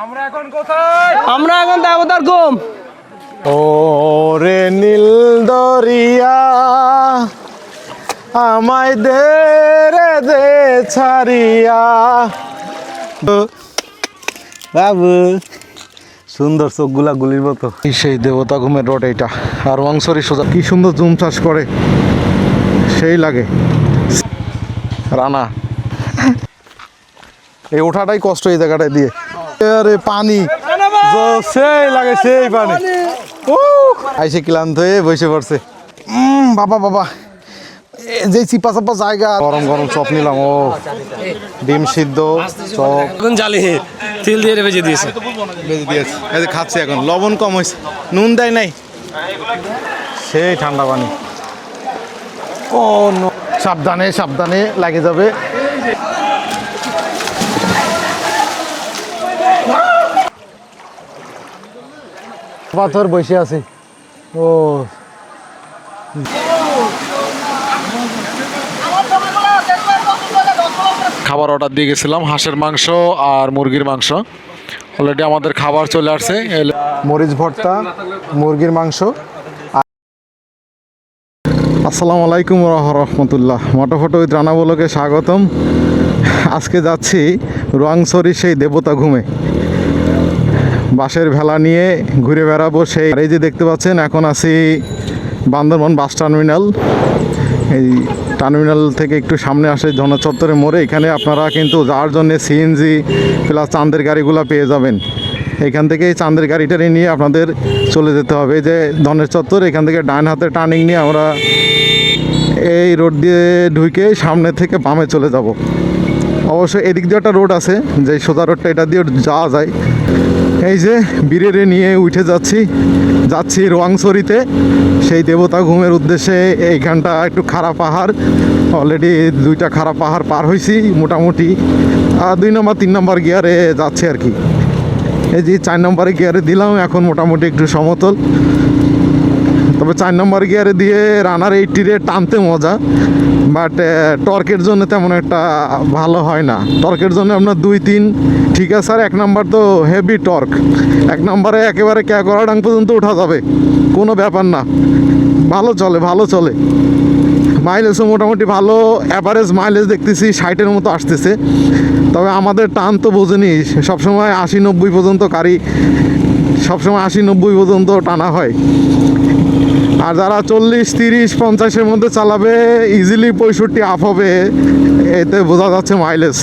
আমরা এখন কোথায়? আমরা এখন দেবতার ঘুম। ও রে নীল দরিয়া আমায় দে রে দে ছাড়িয়া। বাবু সুন্দর চোখগুলা গুলির মতো। সেই দেবতা ঘুমের রোড এইটা। আর ওয়াংসরি সোজা কি সুন্দর জুম চাষ করে, সেই লাগে। রানা এই ওঠাটাই কষ্ট এই জায়গাটায় দিয়ে। আরে পানি সেই লাগে, সেই পানি। আইসে ক্লান্ত হয়ে বসে পড়ছে। বাবা বাবা যে চিপা চাপা জায়গা। গরম গরম চপ নিলাম। ও ডিম সিদ্ধ চপ জালি তেল দিয়ে ভেজে দিয়েছে। বেজে দিয়েছে, এই যে খাচ্ছি এখন। লবণ কম হয়েছে, নুন দেয় নাই। সেই ঠান্ডা পানি। ও সাবধানে সাবধানে লাগে যাবে। পাথর বসে আছে। ও খাবার অর্ডার দিয়ে গেছিলাম, হাঁসের মাংস আর মুরগির মাংস। অলরেডি আমাদের খাবার চলে আসছে। মরিচ ভর্তা, মুরগির মাংস। আসসালামু আলাইকুম রহমতুল্লাহ। মোটোফোটো উইথ রানা বলকে স্বাগতম। আজকে যাচ্ছি রোয়াংছড়ি সেই দেবতা ঘুমে। বাসের ভেলা নিয়ে ঘুরে বেড়াবো। সেই এই যে দেখতে পাচ্ছেন, এখন আছি বান্দরবান বাস টার্মিনাল। এই টার্মিনাল থেকে একটু সামনে আসে ধনচত্বরের মোড়ে। এখানে আপনারা কিন্তু যাওয়ার জন্য সিএনজি প্লাস চাঁদের গাড়িগুলো পেয়ে যাবেন। এখান থেকে এই চাঁদের গাড়িটারি নিয়ে আপনাদের চলে যেতে হবে। যে ধনের চত্বর, এখান থেকে ডান হাতে টার্নিং নিয়ে আমরা এই রোড দিয়ে ঢুকে সামনে থেকে বামে চলে যাব। অবশ্য এদিক দিয়ে একটা রোড আছে, যে সোজা রোডটা, এটা দিয়ে যাওয়া যায়। এই যে বীরেরে নিয়ে উঠে যাচ্ছি রোয়াংছড়িতে সেই দেবতা ঘুমের উদ্দেশ্যে। এইখানটা একটু খাড়া পাহাড়, অলরেডি 2টা খাড়া পাহাড় পার হয়েছি মোটামুটি। 2 নম্বর 3 নম্বর গিয়ারে যাচ্ছে আর কি। এই যে 4 নম্বরে গিয়ারে দিলাম, এখন মোটামুটি একটু সমতল। তবে 4 নম্বর গিয়ারে দিয়ে রানার 80 রে টানতে মজা, বাট টর্কের জন্য তেমন একটা ভালো হয় না। টর্কের জন্য আপনার 2-3 ঠিক আছে। আর 1 নম্বর তো হেভি টর্ক। 1 নম্বরে একেবারে ক্যাকড়াডাং পর্যন্ত ওঠা যাবে, কোনো ব্যাপার না। ভালো চলে। মাইলেজও মোটামুটি ভালো, অ্যাভারেজ মাইলেজ দেখতেছি 60-এর মতো আসতেছে। তবে আমাদের টান তো বোঝেনি, সবসময় 80-90 পর্যন্ত গাড়ি, সবসময় 80-90 পর্যন্ত টানা হয়। আর যারা 40-30-50-এর মধ্যে চালাবে, ইজিলি 65 আপ হবে। এতে বোঝা যাচ্ছে মাইলেজ।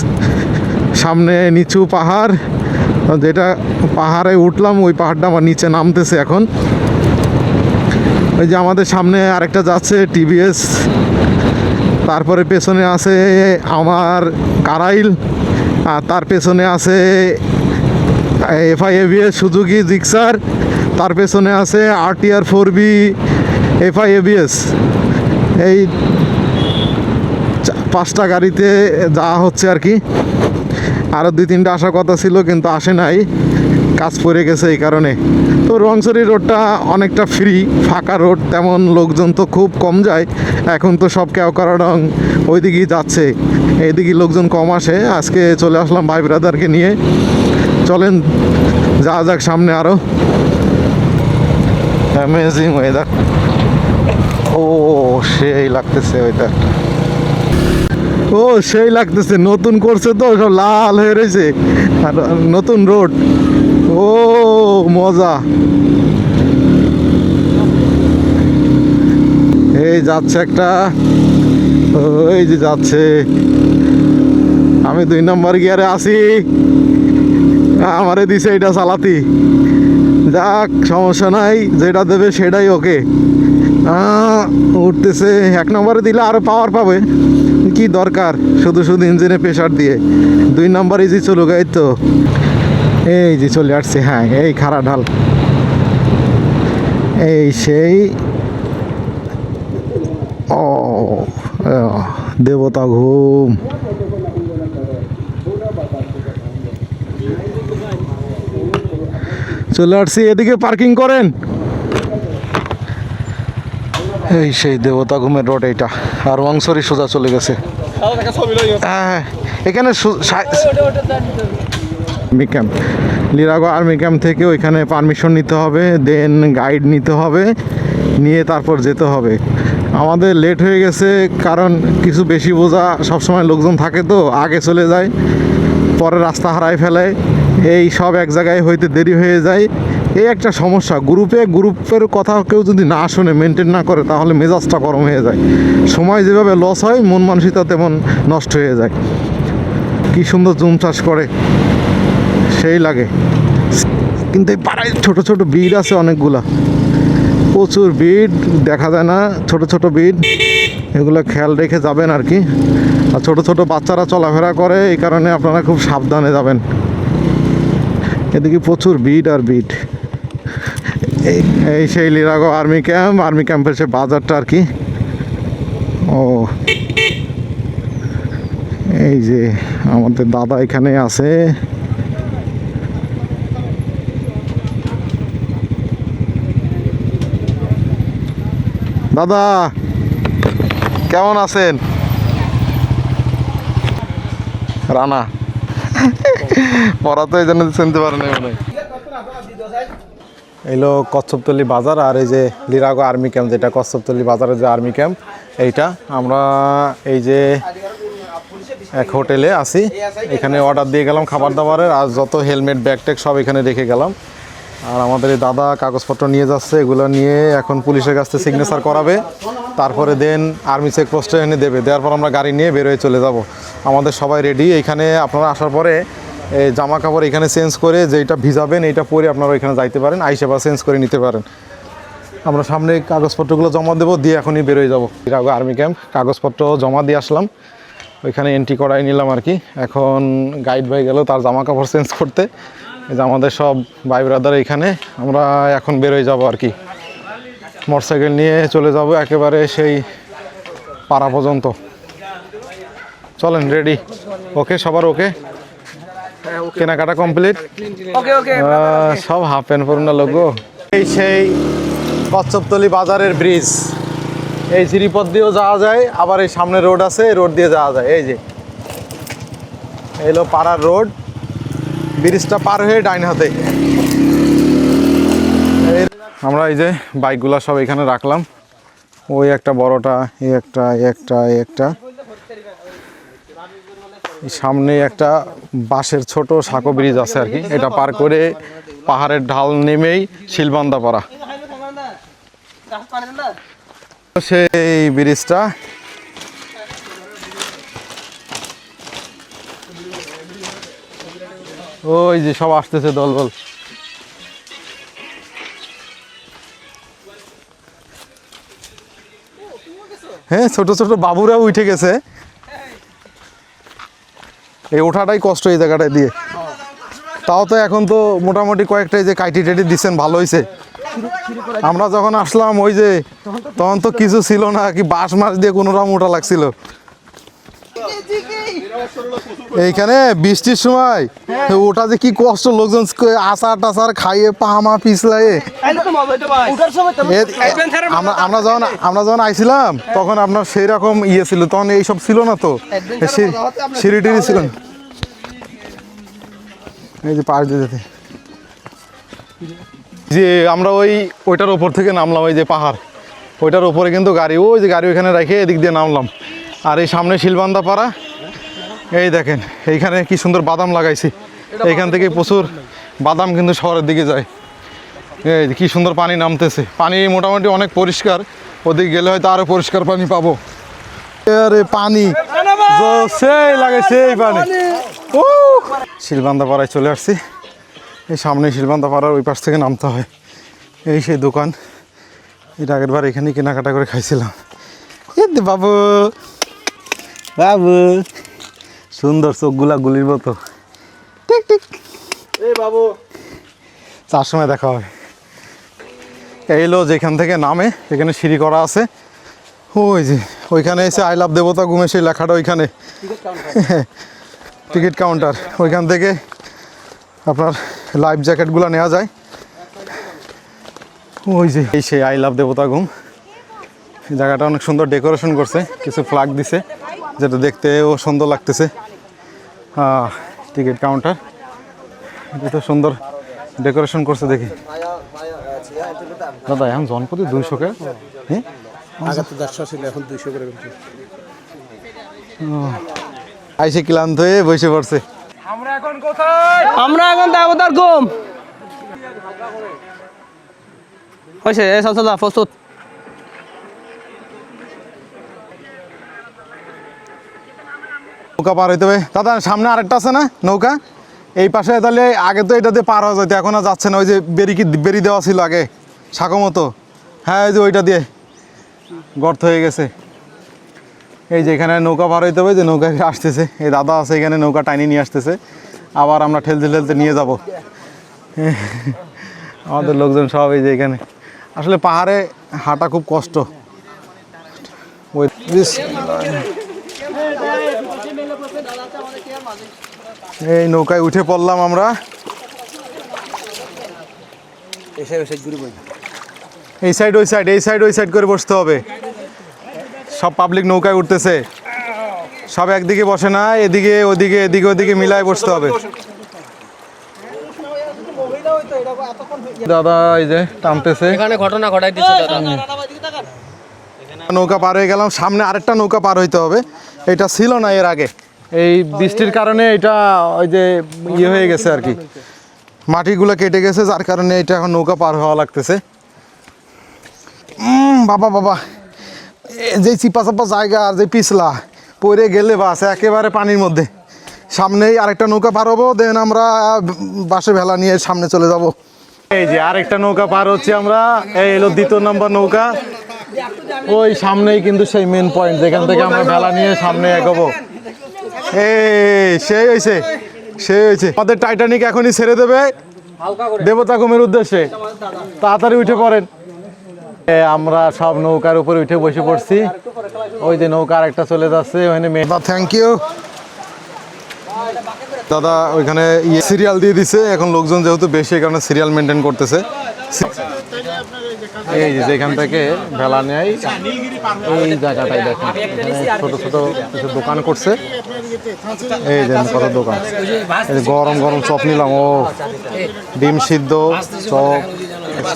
সামনে নিচু পাহাড়, যেটা পাহাড়ে উঠলাম ওই পাহাড়টা আমার নিচে নামতেছে এখন। ওই যে আমাদের সামনে আরেকটা যাচ্ছে টিভিএস, তারপরে পেছনে আছে আমার কারাইল, আর তার পেছনে আছে FI-ABS সুজুকি জিক্সার, তার পেছনে আছে RTR 4B FI-ABS। এই 5টা গাড়িতে যাওয়া হচ্ছে আর কি। আরও 2-3টা আসার কথা ছিল, কিন্তু আসে নাই, কাজ পড়ে গেছে এই কারণে। তো রোয়াংছড়ি রোডটা অনেকটা ফ্রি, ফাঁকা রোড, তেমন লোকজন তো খুব কম যায়। এখন তো সব ক্যাওকারাডং ওই দিকেই যাচ্ছে, এইদিকে লোকজন কম আসে। আজকে চলে আসলাম ভাই ব্রাদারকে নিয়ে। চলেন যাওয়া যাক সামনে আরও। Amazing weather. ও সেই লাগতেছে ওয়েদার, সেই লাগতেছে। নতুন করছে তো, সব লাল হয়ে রয়েছে, আর নতুন রোড। ও মজা। এই যাচ্ছে একটা, ওই যে যাচ্ছে। আমি 2 নম্বর গিয়ারে আছি, আমারে দিছে এটা চালাতি। যাক, সমস্যা নাই, যেটা দেবে সেটাই ওকে। উঠতেছে। 1 নম্বরে দিলে আরো পাওয়ার পাবে, কি দরকার শুধু ইঞ্জিনে প্রেশার দিয়ে। 2 নম্বর ইজি চলুক। এই তো এই যে চলে আসছে। হ্যাঁ, এই খাড়া ঢাল, এই সেই। ও দেবতা ঘুম। চলে আসছি, এদিকে পার্কিং করেন। এই সেই দেবতা ঘুমের রোড এইটা। আর রোয়াংছড়ি সোজা চলে গেছে। হ্যাঁ, এখানে আর্মি ক্যাম্প, লিরাগো আর্মি ক্যাম্প থেকে ওইখানে পারমিশন নিতে হবে, দেন গাইড নিতে হবে, নিয়ে তারপর যেতে হবে। আমাদের লেট হয়ে গেছে কারণ কিছু বেশি বোঝা সবসময় লোকজন থাকে তো আগে চলে যায়, পরে রাস্তা হারায় ফেলে, এই সব এক জায়গায় হইতে দেরি হয়ে যায়। এই একটা সমস্যা, গ্রুপের কথা কেউ যদি না শোনে, মেনটেন না করে, তাহলে মেজাজটা গরম হয়ে যায়। সময় যেভাবে লস হয়, মন মানসিকতা তেমন নষ্ট হয়ে যায়। কি সুন্দর জুম চাষ করে, সেই লাগে। কিন্তু এই পাড়ায় ছোটো ছোটো বিড় আছে অনেকগুলা, প্রচুর বিড়, দেখা যায় না ছোট ছোট বিড়, এগুলো খেয়াল রেখে যাবেন আর কি। আর ছোটো ছোটো বাচ্চারা চলাফেরা করে, এই কারণে আপনারা খুব সাবধানে যাবেন। এদিকে প্রচুর বিট আর বিট। এই সেই লিরাগো আর্মি ক্যাম্পের সে বাজারটা আর কি। ও এই যে আমাদের দাদা এখানে আছে। দাদা কেমন আছেন? রানা পড়া তো এই জন্য চিনতে পারে না মনে হয়। এলো কচ্ছপতলি বাজার, আর এই যে লিরাগো আর্মি ক্যাম্প, যেটা কচ্ছপতলি বাজারের যে আর্মি ক্যাম্প, এইটা আমরা এই যে এক হোটেলে আছি, এখানে অর্ডার দিয়ে গেলাম খাবার দাবারের, আর যত হেলমেট ব্যাগ ট্যাগ সব এখানে রেখে গেলাম। আর আমাদের এই দাদা কাগজপত্র নিয়ে যাচ্ছে, এগুলো নিয়ে এখন পুলিশের কাছ থেকে সিগনেচার করাবে, তারপরে দেন আর্মি চেকপোস্টে এনে দেবে, দেওয়ার পর আমরা গাড়ি নিয়ে বেরোয় চলে যাব। আমাদের সবাই রেডি। এইখানে আপনারা আসার পরে এই জামা কাপড় এখানে চেঞ্জ করে, যেটা ভিজাবেন এইটা পরে আপনারা এখানে যাইতে পারেন, আইসে বা চেঞ্জ করে নিতে পারেন। আমরা সামনে কাগজপত্রগুলো জমা দেবো, দিয়ে এখনই বেরোয় যাবো লিরাগো আর্মি ক্যাম্প। কাগজপত্র জমা দিয়ে আসলাম, ওইখানে এন্ট্রি করাই নিলাম আর কি। এখন গাইড ভাই গেল তার জামা কাপড় চেঞ্জ করতে। এই যে আমাদের সব ভাই ব্রাদার এখানে, আমরা এখন বেরোয় যাব আর কি। মোটরসাইকেল নিয়ে চলে যাব একেবারে সেই পাড়া পর্যন্ত। চলেন, রেডি? ওকে, সবার ওকে? কেনাকাটা কমপ্লিট? সব হাফ প্যান্ট পরুন না লোক। এই সেই কচ্ছপতলি বাজারের ব্রিজ, এই সিঁড়িপথ দিয়েও যাওয়া যায়, আবার এই সামনে রোড আছে, রোড দিয়ে যাওয়া যায়। এই যে এলো পাড়ার রোড, ব্রিজটা পার হয়ে ডাইন হাতে। আমরা এই যে বাইকগুলো সব এখানে রাখলাম, ওই একটা বড়টা, এই একটা, এই একটা, এই একটা, সামনে একটা বাঁশের ছোট সাঁকো ব্রিজ আছে আর কি। এটা পার করে পাহাড়ের ঢাল নেমেই শিলবান্দা পাড়া, সেই ব্রিজটা। ওই যে সব আসতেছে দলবল। হ্যাঁ, ছোট ছোট বাবুরাও উঠে গেছে। এই ওঠাটাই কষ্ট এই জায়গাটায় দিয়ে। তাও তো এখন তো মোটামুটি কয়েকটা যে কাইটি টাইটি দিচ্ছেন, ভালো হয়েছে। আমরা যখন আসলাম ওই যে তখন তো কিছু ছিল না, কি বাঁশ মাছ দিয়ে কোনো রকম ওঠা লাগছিল। এইখানে বৃষ্টির সময় ওটা যে কি কষ্ট, লোকজন আচার টাচার খাইয়ে পাহামা পিছলাইয়ে। আমরা যখন আইছিলাম তখন আপনার সেই রকম ইয়ে ছিল, তখন এইসব ছিল না তো, সিঁড়ি টিড়ি ছিল। এই যে পাশ দিয়ে যেতে, যে আমরা ওইটার ওপর থেকে নামলাম, ওই যে পাহাড়, ওইটার ওপরে কিন্তু গাড়ি, ওই যে গাড়ি ওইখানে রেখে এদিক দিয়ে নামলাম। আর এই সামনে শিলবান্দা পাড়া, এই দেখেন এইখানে কি সুন্দর বাদাম লাগাইছি, এইখান থেকে প্রচুর বাদাম কিন্তু শহরের দিকে যায়। এই কি সুন্দর পানি নামতেছে, পানি মোটামুটি অনেক পরিষ্কার, ওদিকে গেলে হয়তো আরও পরিষ্কার পানি পাবো। আরে পানি সেই লাগে, সেই পানি। শিলবান্দা পাড়ায় চলে আসছি, এই সামনে শিলবান্দা পাড়ার ওই পাশ থেকে নামতে হয়। এই সেই দোকান, এটা আগের বার এখানে কেনাকাটা করে খাইছিলাম। বাবু বাবু, সুন্দর চোখগুলা গুলির মতো, ঠিক ঠিক। এই বাবু, চার সময় দেখা হবে। এইলো যেখান থেকে নামে, এখানে সিঁড়ি করা আছে, ওই যে ওইখানে এসে আই লাভ দেবতা ঘুমে, সেই লেখাটা ওইখানে টিকিট কাউন্টার। ওইখান থেকে আপনার লাইফ জ্যাকেটগুলো নেওয়া যায়। ওই যে এই সেই আই লাভ দেবতা ঘুম, জায়গাটা অনেক সুন্দর ডেকোরেশন করছে, কিছু ফ্ল্যাগ দিছে, যেটা দেখতেও সুন্দর লাগতেছে। টিকিট কাউন্টার, এটা তো সুন্দর ডেকোরেশন করছে দেখি। দাদা এখন জনপতি 200 কে? হ্যাঁ আগে তো 150 ছিল, এখন 200 করে বেশি। আইসে ক্লান্ত হয়ে বসে পড়ছে। আমরা এখন দেবতার ঘুম হয়েছে। চল চল প্রস্তুত। নৌকা পার হইতে হবে দাদা। সামনে আরেকটা আছে না নৌকা, এই পাশে তাহলে আগে তো এটাতে পার হওয়া যেত, এখন আর যাচ্ছে না। ওই যে বেরি দেওয়া ছিল আগে শাখো মতো, হ্যাঁ ওই যে ওইটা দিয়ে গর্ত হয়ে গেছে। এই যে এখানে নৌকা পার হইতে হবে, যে নৌকা আসতেছে, এই দাদা আছে এখানে নৌকা টাইনি নিয়ে আসতেছে, আবার আমরা ঠেলতে ঠেলতে নিয়ে যাব। আমাদের লোকজন সব এই যে এখানে। আসলে পাহাড়ে হাঁটা খুব কষ্ট। ওই এই নৌকায় উঠে পড়লাম আমরা। এই সাইড ওই সাইড, এই সাইড ওই সাইড করে বসতে হবে। সব পাবলিক নৌকায় উঠতেছে, সব একদিকে বসে না, এদিকে ওদিকে এদিকে ওদিকে মিলায় বসতে হবে। দাদা এই যে টানতেছে, এখানে ঘটনা ঘটাই দিচ্ছে দাদা। নৌকা পার হয়ে গেলাম, সামনে আরেকটা নৌকা পার হইতে হবে। এটা ছিল না এর আগে, এই বৃষ্টির কারণে এটা ওই যে ইয়ে হয়ে গেছে আর কি, মাটিগুলো কেটে গেছে, যার কারণে এটা এখন নৌকা পার হওয়া লাগতেছে। বাবা বাবা, যে চিপা চাপা জায়গা আর যে পিছলা, পড়ে গেলে বাস একেবারে পানির মধ্যে। সামনেই আরেকটা নৌকা পার হবো, দেন আমরা বাসে ভেলা নিয়ে সামনে চলে যাব। এই যে আরেকটা নৌকা পার হচ্ছে আমরা, এই এলো 2 নম্বর নৌকা। ওই সামনেই কিন্তু সেই মেন পয়েন্ট, যেখান থেকে আমরা ভেলা নিয়ে সামনে এগোবো। এই সেই হয়েছে, সেই হয়েছে। আমাদের টাইটানিক এখনই ছেড়ে দেবে দেবতা ঘুমের উদ্দেশ্যে, তাড়াতাড়ি উঠে পড়েন। আমরা সব নৌকার উপরে উঠে বসে পড়ছি। ওই যে নৌকা আরেকটা চলে যাচ্ছে ওখানে। থ্যাংক ইউ দাদা। ওইখানে সিরিয়াল দিয়ে দিছে, এখন লোকজন যেহেতু বেশি এই কারণে সিরিয়াল মেনটেন করতেছে। এই যে যেখান থেকে ভেলা নেয় এই জায়গাটাই দেখেন, ছোট ছোট কিছু দোকান করছে। এই যে কত দোকান, এই যে গরম গরম চপ নিলাম, ও ডিম সিদ্ধ, চপ,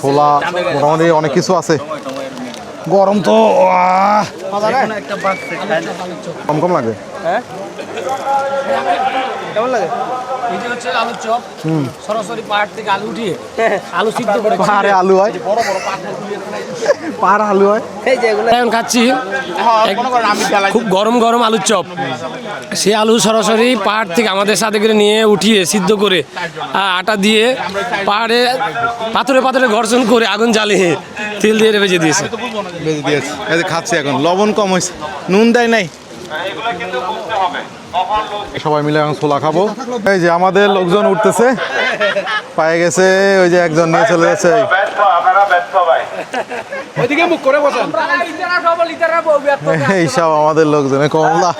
ছোলা, মোটামুটি অনেক কিছু আছে। গরম তো কম কম লাগে। কেমন লাগে? এই যে হচ্ছে আলুর চপ, সরাসরি পাহাড় থেকে আলু উঠিয়ে আলু সিদ্ধ করে পাহাড়ে আলু হয়, পাহাড় আলু হয়। এই যে এগুলো এখন খাচ্ছি, খুব গরম গরম আলুর চপ। সে আলু সরাসরি পাহাড় থেকে আমাদের সাথে করে নিয়ে উঠিয়ে সিদ্ধ করে আটা দিয়ে পাহাড়ে পাথরে পাথরে ঘর্ষণ করে আগুন জ্বালিয়ে তেল দিয়ে ভেজে দিয়েছে। ভেজে দিয়েছে, এই যে খাচ্ছি এখন। লবণ কম হয়েছে, নুন দেয় নাই। সবাই মিলে এখন ছোলা খাবো। এই যে আমাদের লোকজন উঠতেছে, পায়ে গেছে, ওই যে একজন নিয়ে চলে যাচ্ছে। এই সব আমাদের লোকজন। কমলা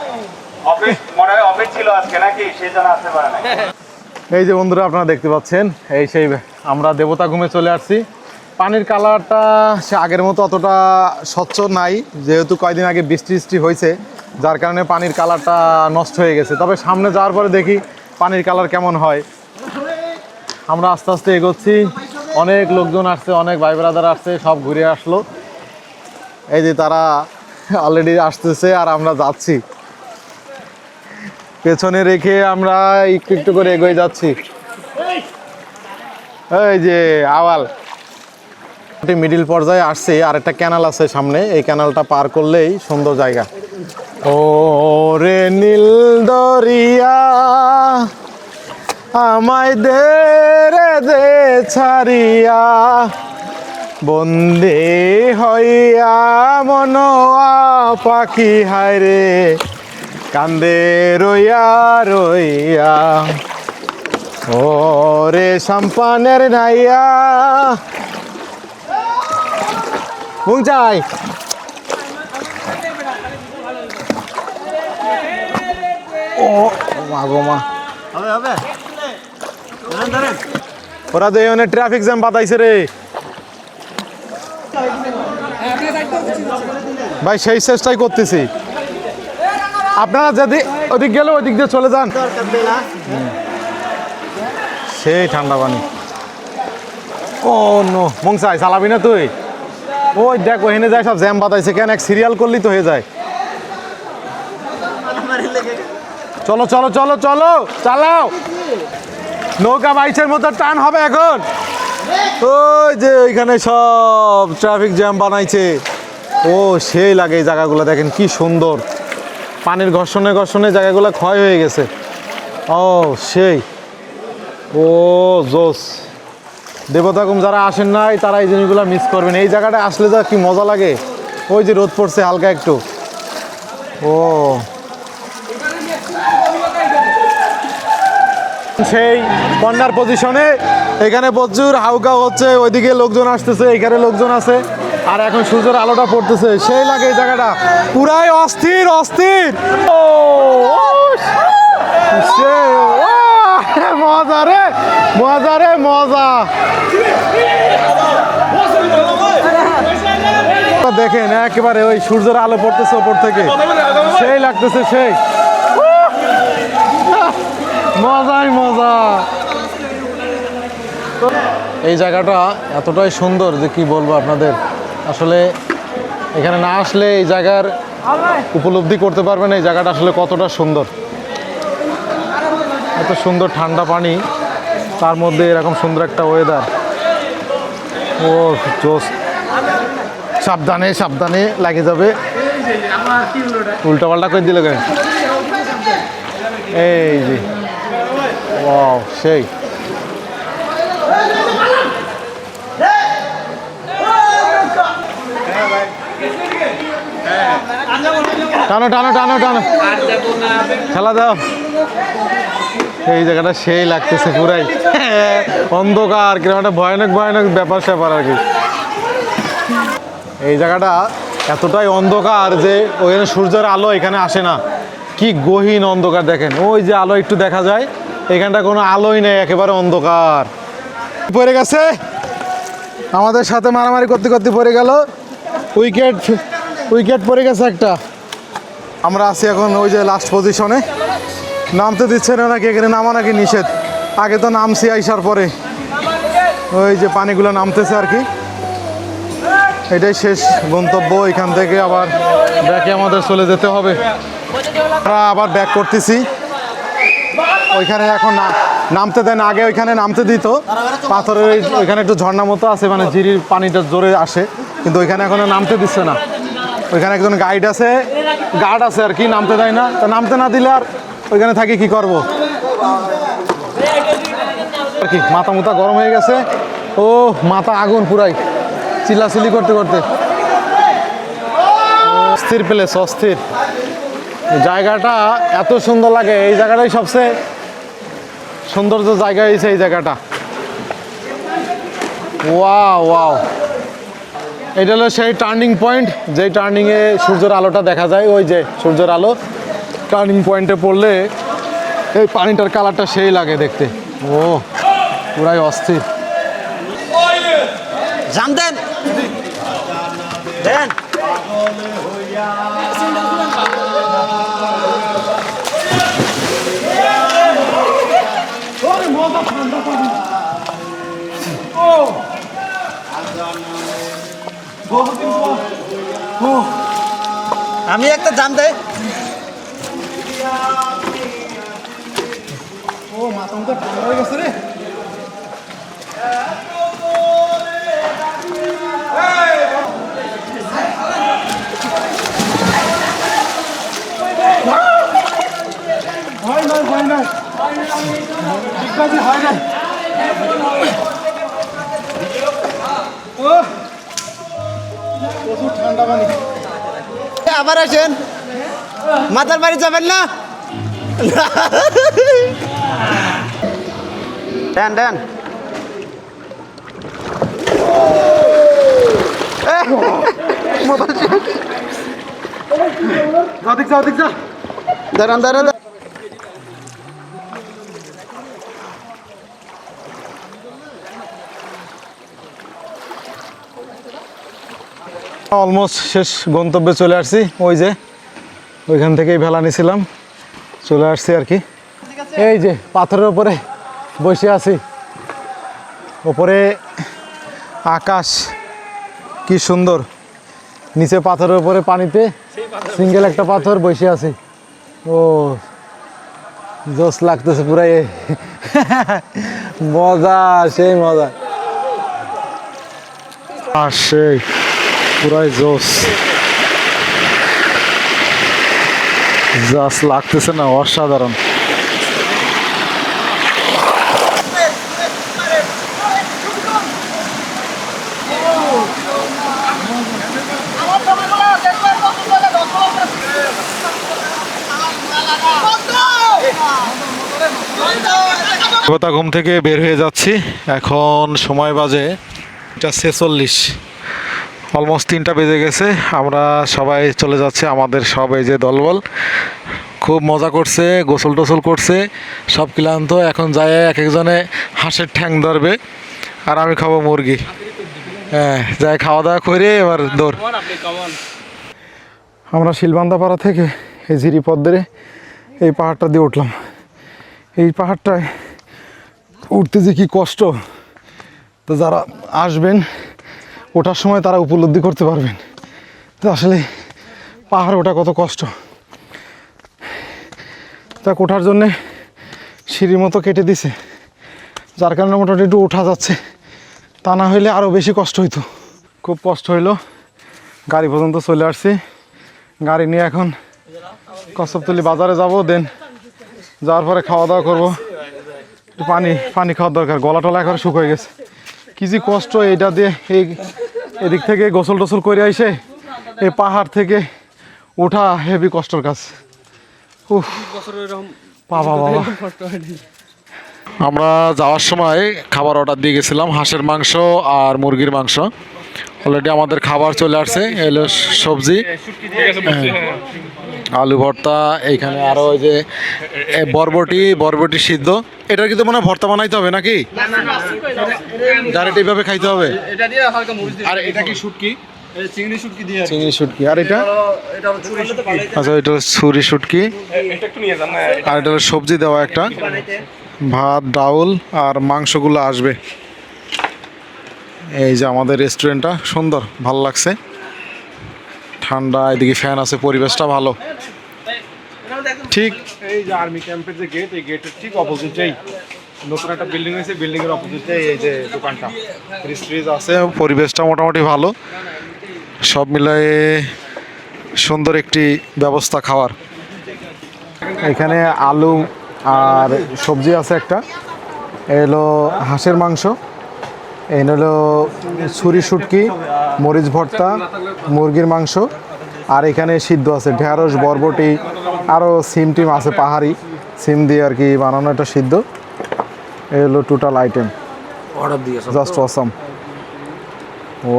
এই যে বন্ধুরা আপনারা দেখতে পাচ্ছেন, এই সেই আমরা দেবতা ঘুমে চলে আসছি। পানির কালারটা সে আগের মতো অতটা স্বচ্ছ নাই, যেহেতু কয়দিন আগে বৃষ্টি হয়েছে, যার কারণে পানির কালারটা নষ্ট হয়ে গেছে। তবে সামনে যাওয়ার পরে দেখি পানির কালার কেমন হয়। আমরা আস্তে আস্তে এগোচ্ছি, অনেক লোকজন আসছে, অনেক ভাই ব্রাদার আসছে, সব ঘুরে আসলো। এই যে তারা অলরেডি আসতেছে আর আমরা যাচ্ছি, পেছনে রেখে আমরা একটু একটু করে এগিয়ে যাচ্ছি। এই যে আওয়াল মিডিল পর্যায়ে আসছে, আর একটা ক্যানাল আছে সামনে, এই ক্যানালটা পার করলেই সুন্দর জায়গা। ও রে নীল দরিয়া আমায় দে রে দে ছাড়িয়া, বন্দে হইয়া মনোয়া পাখি হায় রে কান্দে রইয়া রইয়া। ও রে সাম্পানের নাইয়া মুংচাই। ও মাগো মা, ওরা তো এখানে ট্রাফিক জ্যাম বাতাইছে রে ভাই, সেই চেষ্টাই করতেছি। আপনারা যদি ওদিক গেলে ওদিক দিয়ে চলে যান। সেই ঠান্ডা পানি। ও নো মংসাই চালাবি না তুই? ওই দেখ ওখানে যায় সব জ্যাম বাতাইছে কেন, এক সিরিয়াল করলি তো হয়ে যায়। চলো চলো চলো চলো চালাও, নৌকা বাইচের মতো টান হবে এখন। ওই যে ওইখানে সব ট্রাফিক জ্যাম বানাইছে। ও সেই লাগে এই জায়গাগুলো, দেখেন কি সুন্দর, পানির ঘর্ষণে ঘর্ষণে জায়গাগুলো ক্ষয় হয়ে গেছে। ও সেই, ও জোস। দেবতাকুম যারা আসেন নাই তারা এই জিনিসগুলো মিস করবেন। এই জায়গাটা আসলে যা কি মজা লাগে। ওই যে রোদ পড়ছে হালকা একটু। ও সেই কর্নার পজিশনে, এখানে প্রচুর হাউকা হচ্ছে, ওইদিকে লোকজন আসতেছে, এখানে লোকজন আছে, আর এখন সূর্যের আলোটা পড়তেছে, সেই লাগে এই জায়গাটা পুরাই অস্থির অস্থির। ও মজা রে মজা রে মজা। দেখেন একেবারে ওই সূর্যের আলো পড়তেছে ওপর থেকে, সেই লাগতেছে, সেই মজাই মজা। এই জায়গাটা এতটাই সুন্দর যে কি বলবো আপনাদের, আসলে এখানে না আসলে এই জায়গার উপলব্ধি করতে পারবেন এই জায়গাটা আসলে কতটা সুন্দর। এত সুন্দর ঠান্ডা পানি, তার মধ্যে এরকম সুন্দর একটা ওয়েদার। ও জোস। সাবধানে সাবধানে লাগে যাবে, উল্টা পাল্টা করে দিল কেন। এই যে ওয়াও সেই। টানো টানো টানো টানো, খেলা দাও। এই জায়গাটা সেই লাগতেছে পুরাই অন্ধকার, কিরকম একটা ভয়ানক ভয়ানক ব্যাপার স্যাপার আর কি। এই জায়গাটা এতটাই অন্ধকার যে ওইখানে সূর্যের আলো এখানে আসে না, কি গহীন অন্ধকার। দেখেন ওই যে আলো একটু দেখা যায়, এখানটা কোনো আলোই নেই, একেবারে অন্ধকার। পড়ে গেছে আমাদের সাথে মারামারি করতে করতে পড়ে গেল, উইকেট উইকেট পড়ে গেছে একটা। আমরা আছি এখন ওই যে লাস্ট পজিশনে, নামতে দিচ্ছে না নাকি, এখানে নামা নাকি নিষেধ। আগে তো নামছি আইসার পরে, ওই যে পানিগুলো নামতেছে আর কি। এটাই শেষ গন্তব্য, এখান থেকে আবার ব্যাকে আমাদের চলে যেতে হবে। আমরা আবার ব্যাক করতেছি। ওইখানে এখন নামতে দেয় না, আগে ওইখানে নামতে দিত পাথরের, ওইখানে একটু ঝর্ণা মতো আছে, মানে ঝিরির পানিটা জোরে আসে, কিন্তু ওইখানে এখন নামতে দিচ্ছে না। ওইখানে একজন গাইড আছে, গার্ড আছে আর কি, নামতে দেয় না। তা নামতে না দিলে আর ওইখানে থাকি কি করব আর কি। মাথা মুথা গরম হয়ে গেছে, ও মাথা আগুন পুরাই, চিল্লাচিল্লি করতে করতে। অস্থির প্লেস, অস্থির জায়গাটা, এত সুন্দর লাগে। এই জায়গাটাই সবচেয়ে সৌন্দর্য জায়গা হয়েছে এই জায়গাটা। ওয়াও ওয়াও, এটা হলো সেই টার্নিং পয়েন্ট, যেই টার্নিংয়ে সূর্যের আলোটা দেখা যায়। ওই যে সূর্যের আলো টার্নিং পয়েন্টে পড়লে এই পানিটার কালারটা সেই লাগে দেখতে। ও পুরাই অস্থির। জান দেন দেন। আমি একটা জান দে। ও মাথা মুখে ঠান্ডা হয়ে গেছে রে। আবার আসেন, মাথার বাড়ি যাবেন না। দেন দেন। দাঁড়ান দাঁড়ান। অলমোস্ট শেষ গন্তব্যে চলে আসছি। ওই যে ওইখান থেকেই ভেলা নিয়েছিলাম, চলে আসছি আর কি। এই যে পাথরের উপরে বসে আছি, ওপরে আকাশ কি সুন্দর, নিচে পাথরের উপরে পানিতে সিঙ্গেল একটা পাথর বসে আছে। ও জোস লাগতেছে পুরাই, মজা, সেই মজা, সেই পুরাই জোস, জাস্ট লাগতেছে না, অসাধারণ। ঘুম থেকে বের হয়ে যাচ্ছি, এখন সময় বাজে 46, অলমোস্ট 3টা বেজে গেছে। আমরা সবাই চলে যাচ্ছি, আমাদের সব এই যে দলবল খুব মজা করছে, গোসল টোসল করছে, সব ক্লান্ত। এখন যায় এক একজনে হাঁসের ঠ্যাং ধরবে, আর আমি খাবো মুরগি। হ্যাঁ, যাই খাওয়া দাওয়া করে এবার দৌড়। আমরা শিলবান্দাপাড়া থেকে এই ঝিরিপথ ধরে এই পাহাড়টা দিয়ে উঠলাম। এই পাহাড়টায় উঠতে যে কী কষ্ট, তো যারা আসবেন ওঠার সময় তারা উপলব্ধি করতে পারবেন তো আসলে পাহাড় ওঠা কত কষ্ট। তা ওঠার জন্যে সিঁড়ির মতো কেটে দিছে, যার কারণে মোটামুটি একটু ওঠা যাচ্ছে, তা না হইলে আরও বেশি কষ্ট হইতো। খুব কষ্ট হইলো, গাড়ি পর্যন্ত চলে আসছি। গাড়ি নিয়ে এখন কচ্ছপতলি বাজারে যাব, দেন যাওয়ার পরে খাওয়া দাওয়া করবো। একটু পানি খাওয়ার দরকার, গলা টলা এখন শুকিয়ে গেছে। কি যে কষ্ট এইটা দিয়ে, এদিক থেকে গোসল টোসল করে আইসে এই পাহাড় থেকে ওঠা হেভি কষ্টের কাজ। বাবা বাবা, আমরা যাওয়ার সময় খাবার অর্ডার দিয়ে গেছিলাম, হাঁসের মাংস আর মুরগির মাংস। অলরেডি আমাদের খাবার চলে আসছে, এলো সবজি, আলু ভর্তা, এইখানে আরও ওই যে বরবটি সিদ্ধ। এটা কিন্তু মনে হয় ভর্তা বানাইতে হবে নাকি, ডাইরেক্ট এইভাবে খাইতে হবে? আর এটা কি শুটকি? চিংড়ি শুটকি। আর এটা আচ্ছা, এটা ছুরি শুটকি। আর এটা সবজি দেওয়া একটা, ভাত ডাউল আর মাংসগুলো আসবে। এই যে আমাদের রেস্টুরেন্টটা সুন্দর, ভালো লাগছে, ঠান্ডা, এদিকে ফ্যান আছে, পরিবেশটা ভালো। ঠিক এই যে আর্মি ক্যাম্পের যে গেট, এই গেটের ঠিক অপোজিটেই নতুন একটা বিল্ডিং হয়েছে, বিল্ডিংয়ের অপোজিটে এই যে দোকানটা, ফ্রিজ আছে, পরিবেশটা মোটামুটি ভালো, সব মিলায়ে সুন্দর একটি ব্যবস্থা খাওয়ার। এখানে আলু আর সবজি আছে একটা, এলো হাঁসের মাংস, এই হলো ছুরি শুটকি, মরিচ ভর্তা, মুরগির মাংস, আর এখানে সিদ্ধ আছে ঢেঁড়স, বরবটি, আরও সিম টিম আছে, পাহাড়ি সিম দিয়ে আর কি বানানো একটা সিদ্ধ। এই হলো টোটাল আইটেম, জাস্ট অসাম। ও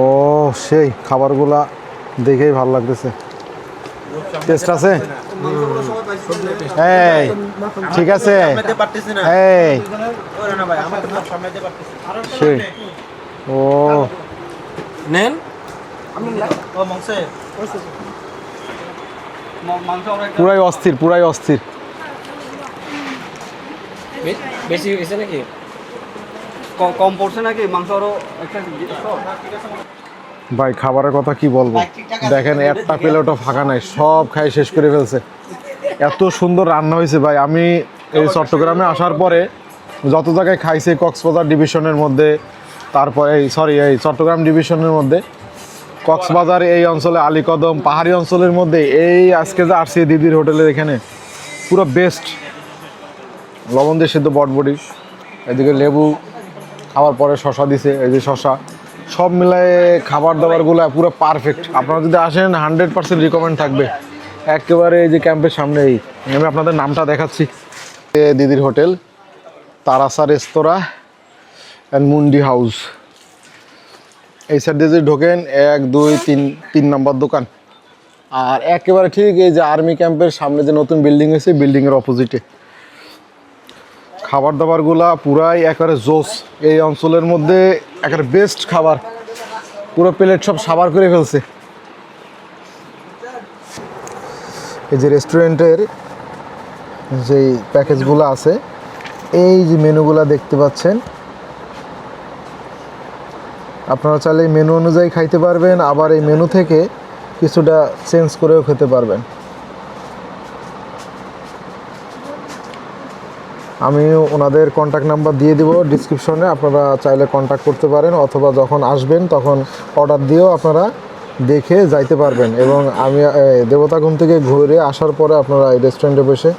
সেই খাবারগুলা দেখেই ভালো লাগতেছে, টেস্ট আছে। এই ঠিক আছে, এই সেই ও নেন পুরাই অস্থির, পুরাই অস্থির। বেশি হয়েছে নাকি, কম পড়ছে নাকি মাংস? আরো একটা ভাই খাবারের কথা কি বলবো, দেখেন একটা প্লেটও ফাঁকা নাই, সব খাই শেষ করে ফেলছে। এত সুন্দর রান্না হয়েছে ভাই। আমি এই চট্টগ্রামে আসার পরে যত জায়গায় খাইছি, কক্সবাজার ডিভিশনের মধ্যে, তারপরে এই চট্টগ্রাম ডিভিশনের মধ্যে, কক্সবাজার এই অঞ্চলে, আলীকদম পাহাড়ি অঞ্চলের মধ্যে, এই আজকে যে আসছি দিদির হোটেলের এখানে, পুরো বেস্ট। লবণ দিয়ে সিদ্ধ বটবটি, এদিকে লেবু, খাওয়ার পরে শশা দিছে, এই যে শশা, সব মিলায়ে খাবার দাবারগুলো পুরো পারফেক্ট। আপনারা যদি আসেন 100% রিকমেন্ড থাকবে। একেবারে এই যে ক্যাম্পের সামনে, আমি আপনাদের নামটা দেখাচ্ছি, দিদির হোটেল, তারাসা রেস্তোরাঁ অ্যান্ড মুন্ডি হাউস। এই সাইড দিয়ে যদি ঢোকেন 1 2 3 নম্বর দোকান। আর একেবারে ঠিক এই যে আর্মি ক্যাম্পের সামনে যে নতুন বিল্ডিং হয়েছে, বিল্ডিংয়ের অপোজিটে। খাবার দাবারগুলা পুরাই একেবারে জোস, এই অঞ্চলের মধ্যে একেবারে বেস্ট খাবার, পুরো প্লেট সব সাবার করে ফেলছে। এই যে রেস্টুরেন্টের যেই প্যাকেজগুলো আছে, এই যে মেনুগুলো দেখতে পাচ্ছেন, আপনারা চাইলে মেনু অনুযায়ী খাইতে পারবেন, আবার এই মেনু থেকে কিছুটা চেঞ্জ করেও খেতে পারবেন। আমি ওনাদের কন্ট্যাক্ট নাম্বার দিয়ে দিব ডিসক্রিপশনে, আপনারা চাইলে কন্ট্যাক্ট করতে পারেন, অথবা যখন আসবেন তখন অর্ডার দিয়েও আপনারা দেখে যাইতে পারবেন। এবং আমি দেবতাগুম থেকে ঘুরে আসার পরে আপনারা এই রেস্টুরেন্টে বসে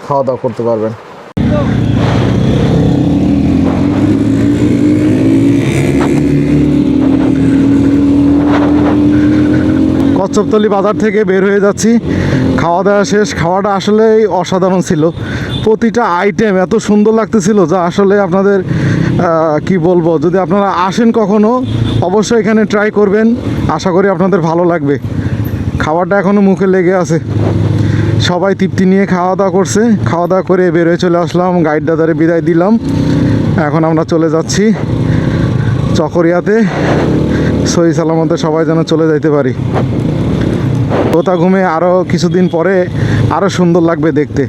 খাওয়া দাওয়া করতে পারবেন। কচ্ছপতলি বাজার থেকে বের হয়ে যাচ্ছি, খাওয়া দাওয়া শেষ। খাওয়াটা আসলেই অসাধারণ ছিল, প্রতিটা আইটেম এত সুন্দর লাগতেছিল যা আসলে আপনাদের কি বলবো, যদি আপনারা আসেন কখনো অবশ্যই এখানে ট্রাই করবেন, আশা করি আপনাদের ভালো লাগবে। খাবারটা এখনও মুখে লেগে আছে, সবাই তৃপ্তি নিয়ে খাওয়া দাওয়া করছে। খাওয়া দাওয়া করে বের হয়ে চলে আসলাম, গাইড দাদারে বিদায় দিলাম। এখন আমরা চলে যাচ্ছি চকরিয়াতে, সহি সালামতে সবাই যেন চলে যাইতে পারি। দেবতাগুমে আরও কিছুদিন পরে আরও সুন্দর লাগবে দেখতে,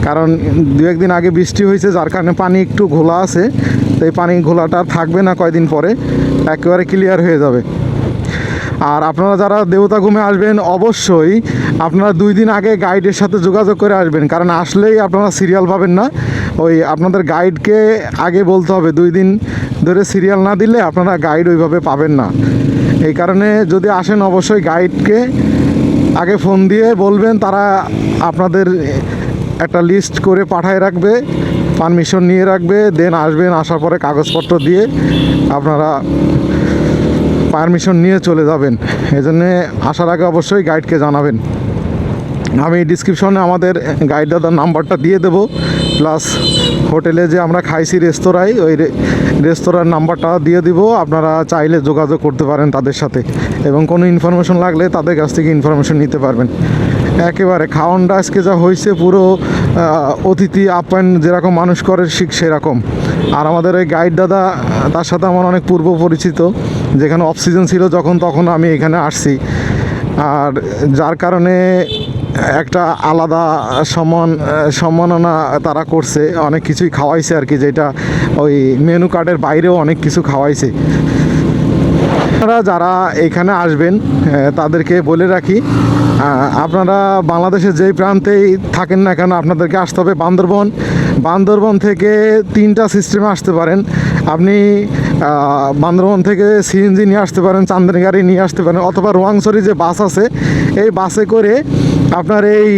কারণ দু একদিন আগে বৃষ্টি হয়েছে, যার কারণে পানি একটু ঘোলা আছে। তো এই পানি ঘোলাটা থাকবে না, কয়দিন পরে একেবারে ক্লিয়ার হয়ে যাবে। আর আপনারা যারা দেবতাগুমে আসবেন অবশ্যই আপনারা 2 দিন আগে গাইডের সাথে যোগাযোগ করে আসবেন, কারণ আসলেই আপনারা সিরিয়াল পাবেন না। ওই আপনাদের গাইডকে আগে বলতে হবে, 2 দিন ধরে সিরিয়াল না দিলে আপনারা গাইড ওইভাবে পাবেন না। এই কারণে যদি আসেন অবশ্যই গাইডকে আগে ফোন দিয়ে বলবেন, তারা আপনাদের একটা লিস্ট করে পাঠায় রাখবে, পারমিশন নিয়ে রাখবে, দেন আসবেন। আসার পরে কাগজপত্র দিয়ে আপনারা পারমিশন নিয়ে চলে যাবেন। এজন্যে আসার আগে অবশ্যই গাইডকে জানাবেন। আমি ডিসক্রিপশনে আমাদের গাইড দাদার নাম্বারটা দিয়ে দেবো, প্লাস হোটেলে যে আমরা খাইছি রেস্তোরাঁয়, ওই রেস্তোরাঁর নাম্বারটা দিয়ে দিব। আপনারা চাইলে যোগাযোগ করতে পারেন তাদের সাথে, এবং কোনো ইনফরমেশন লাগলে তাদের কাছ থেকে ইনফরমেশন নিতে পারবেন। একেবারে খাওয়ানটা আজকে যা হয়েছে, পুরো অতিথি আপ্যায়ন যেরকম মানুষ করে ঠিক সেরকম। আর আমাদের ওই গাইড দাদা, তার সাথে আমার অনেক পূর্ব পরিচিত, যেখানে অফ সিজন ছিল যখন, তখন আমি এখানে আসছি। আর যার কারণে একটা আলাদা সম্মাননা তারা করছে, অনেক কিছুই খাওয়াইছে আর কি, যেটা ওই মেনু কার্ডের বাইরেও অনেক কিছু খাওয়াইছে। আপনারা যারা এখানে আসবেন তাদেরকে বলে রাখি, আপনারা বাংলাদেশের যেই প্রান্তেই থাকেন না কেন আপনাদেরকে আসতে হবে বান্দরবন। বান্দরবন থেকে 3টা সিস্টেমে আসতে পারেন। আপনি বান্দরবন থেকে সিএনজি নিয়ে আসতে পারেন, চান্দানি গাড়ি নিয়ে আসতে পারেন, অথবা রোয়াংছড়ি যে বাস আছে এই বাসে করে আপনার এই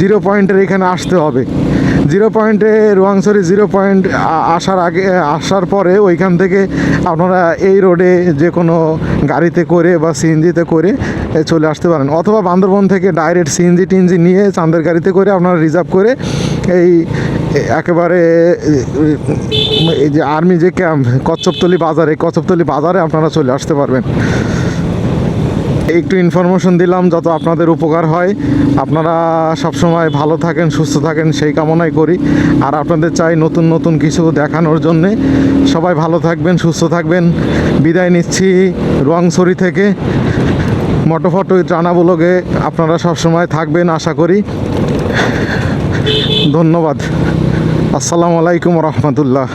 0 পয়েন্টের এখানে আসতে হবে। 0 পয়েন্টে রোয়াংছড়ি 0 পয়েন্ট আসার পরে ওইখান থেকে আপনারা এই রোডে যে কোনো গাড়িতে করে বা সিএনজিতে করে চলে আসতে পারেন, অথবা বান্দরবন থেকে ডাইরেক্ট সিএনজি টিএনজি নিয়ে চান্দের গাড়িতে করে আপনারা রিজার্ভ করে এই একেবারে এই যে আর্মি যে ক্যাম্প কচ্ছপতলি বাজারে, কচ্ছপতলি বাজারে আপনারা চলে আসতে পারবেন। একটু ইনফরমেশন দিলাম, যত আপনাদের উপকার হয়। আপনারা সবসময় ভালো থাকেন, সুস্থ থাকেন, সেই কামনাই করি। আর আপনাদের চাই নতুন নতুন কিছু দেখানোর জন্যে। সবাই ভালো থাকবেন, সুস্থ থাকবেন। বিদায় নিচ্ছি রোয়াংছড়ি থেকে। মোটোফটো ট্রানা ব্লগে আপনারা সবসময় থাকবেন আশা করি। ধন্যবাদ। আসসালামু আলাইকুম রহমতুল্লাহ।